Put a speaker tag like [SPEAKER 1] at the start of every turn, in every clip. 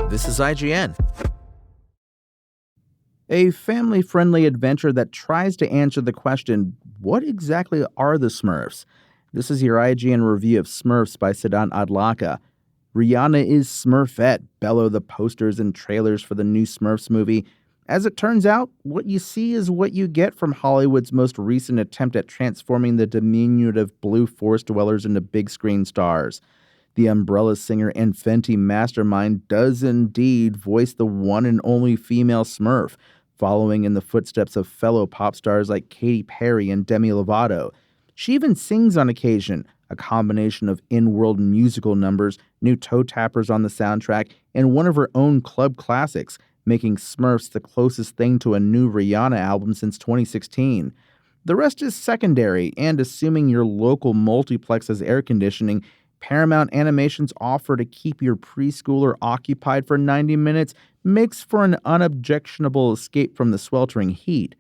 [SPEAKER 1] This is IGN.
[SPEAKER 2] A family-friendly adventure that tries to answer the question, what exactly are the Smurfs? This is your IGN review of Smurfs by Siddhant Adlakha. Rihanna is Smurfette, bellow the posters and trailers for the new Smurfs movie. As it turns out, what you see is what you get from Hollywood's most recent attempt at transforming the diminutive blue forest dwellers into big-screen stars. The Umbrella singer and Fenty mastermind does indeed voice the one and only female Smurf, following in the footsteps of fellow pop stars like Katy Perry and Demi Lovato. She even sings on occasion, a combination of in-world musical numbers, new toe tappers on the soundtrack, and one of her own club classics, making Smurfs the closest thing to a new Rihanna album since 2016. The rest is secondary, and assuming your local multiplex has air conditioning, Paramount Animation's offer to keep your preschooler occupied for 90 minutes makes for an unobjectionable escape from the sweltering heat.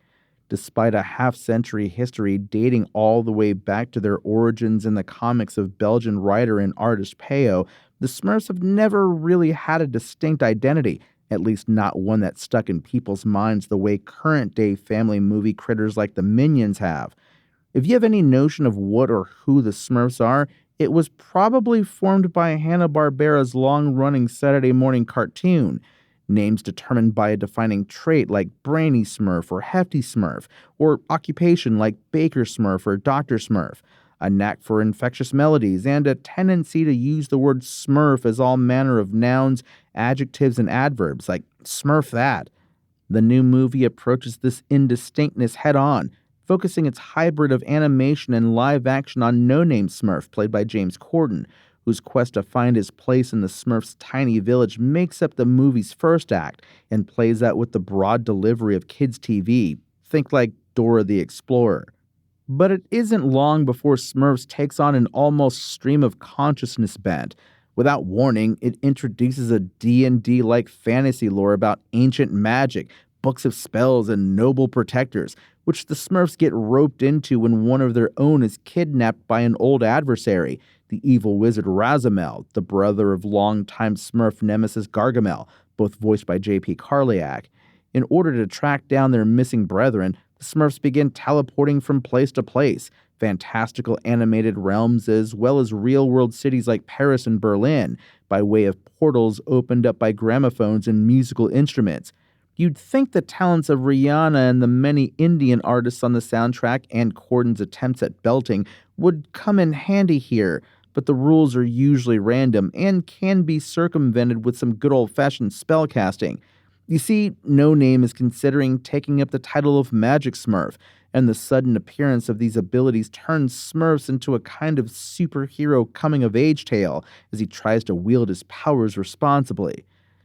[SPEAKER 2] Despite a half-century history dating all the way back to their origins in the comics of Belgian writer and artist Peyo, the Smurfs have never really had a distinct identity, at least not one that stuck in people's minds the way current-day family movie critters like the Minions have. If you have any notion of what or who the Smurfs are, it was probably formed by Hanna-Barbera's long-running Saturday morning cartoon. Names determined by a defining trait like Brainy Smurf or Hefty Smurf, or occupation like Baker Smurf or Dr. Smurf, a knack for infectious melodies, and a tendency to use the word Smurf as all manner of nouns, adjectives, and adverbs, like Smurf that. The new movie approaches this indistinctness head-on, focusing its hybrid of animation and live action on No-Name Smurf, played by James Corden, whose quest to find his place in the Smurfs' tiny village makes up the movie's first act and plays out with the broad delivery of kids' TV. Think like Dora the Explorer. But it isn't long before Smurfs takes on an almost stream of consciousness bent. Without warning, it introduces a D&D-like fantasy lore about ancient magic, books of spells, and noble protectors, which the Smurfs get roped into when one of their own is kidnapped by an old adversary, the evil wizard Razamel, the brother of longtime Smurf nemesis Gargamel, both voiced by J.P. Karliak. In order to track down their missing brethren, the Smurfs begin teleporting from place to place, fantastical animated realms as well as real-world cities like Paris and Berlin, by way of portals opened up by gramophones and musical instruments. You'd think the talents of Rihanna and the many Indian artists on the soundtrack and Corden's attempts at belting would come in handy here, but the rules are usually random and can be circumvented with some good old-fashioned spellcasting. You see, No Name is considering taking up the title of Magic Smurf, and the sudden appearance of these abilities turns Smurfs into a kind of superhero coming-of-age tale as he tries to wield his powers responsibly.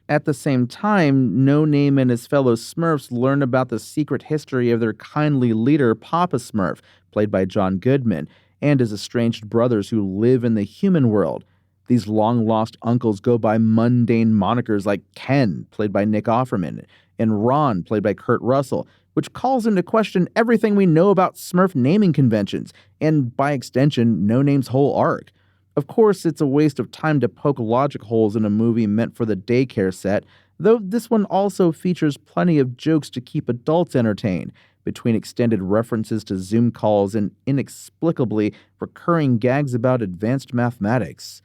[SPEAKER 2] At the same time, No Name and his fellow Smurfs learn about the secret history of their kindly leader, Papa Smurf, played by John Goodman, and his estranged brothers who live in the human world. These long-lost uncles go by mundane monikers like Ken, played by Nick Offerman, and Ron, played by Kurt Russell, which calls into question everything we know about Smurf naming conventions, and by extension, No Name's whole arc. Of course, it's a waste of time to poke logic holes in a movie meant for the daycare set, though this one also features plenty of jokes to keep adults entertained, between extended references to Zoom calls and inexplicably recurring gags about advanced mathematics.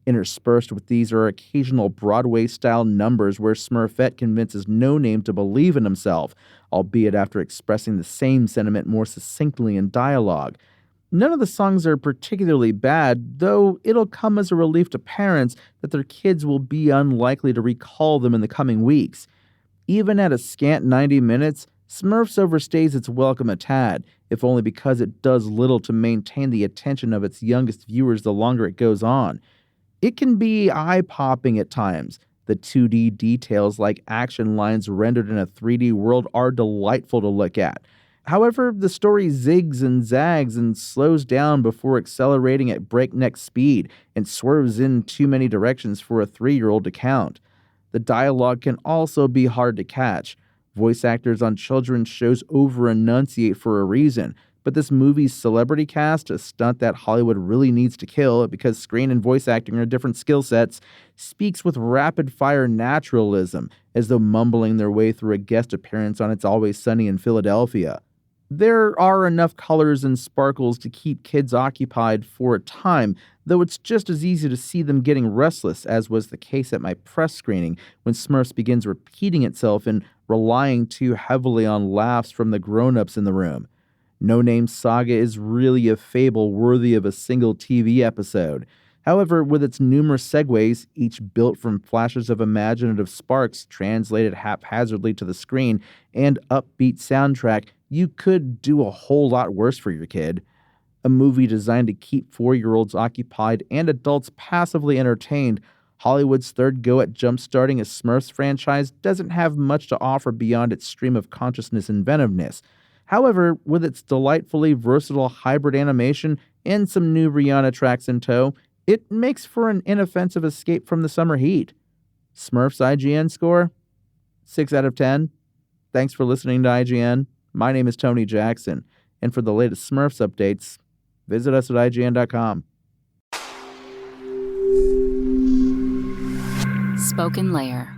[SPEAKER 2] Interspersed with these are occasional Broadway-style numbers where Smurfette convinces No Name to believe in himself, albeit after expressing the same sentiment more succinctly in dialogue. None of the songs are particularly bad, though it'll come as a relief to parents that their kids will be unlikely to recall them in the coming weeks. Even at a scant 90 minutes, Smurfs overstays its welcome a tad, if only because it does little to maintain the attention of its youngest viewers the longer it goes on. It can be eye-popping at times. The 2D details like action lines rendered in a 3D world are delightful to look at. However, the story zigs and zags and slows down before accelerating at breakneck speed and swerves in too many directions for a 3-year-old to count. The dialogue can also be hard to catch. Voice actors on children's shows over-enunciate for a reason, But this movie's celebrity cast, a stunt that Hollywood really needs to kill because screen and voice acting are different skill sets, speaks with rapid-fire naturalism, as though mumbling their way through a guest appearance on It's Always Sunny in Philadelphia. There are enough colors and sparkles to keep kids occupied for a time, though it's just as easy to see them getting restless, as was the case at my press screening when Smurfs begins repeating itself and relying too heavily on laughs from the grown-ups in the room. No Name Saga is really a fable worthy of a single TV episode. However, with its numerous segues, each built from flashes of imaginative sparks translated haphazardly to the screen, and upbeat soundtrack, you could do a whole lot worse for your kid. A movie designed to keep 4-year-olds occupied and adults passively entertained, Hollywood's third go at jump-starting a Smurfs franchise doesn't have much to offer beyond its stream of consciousness inventiveness. However, with its delightfully versatile hybrid animation and some new Rihanna tracks in tow, it makes for an inoffensive escape from the summer heat. Smurfs IGN score? 6 out of 10. Thanks for listening to IGN. My name is Tony Jackson, and for the latest Smurfs updates, visit us at IGN.com.
[SPEAKER 1] Spoken Layer.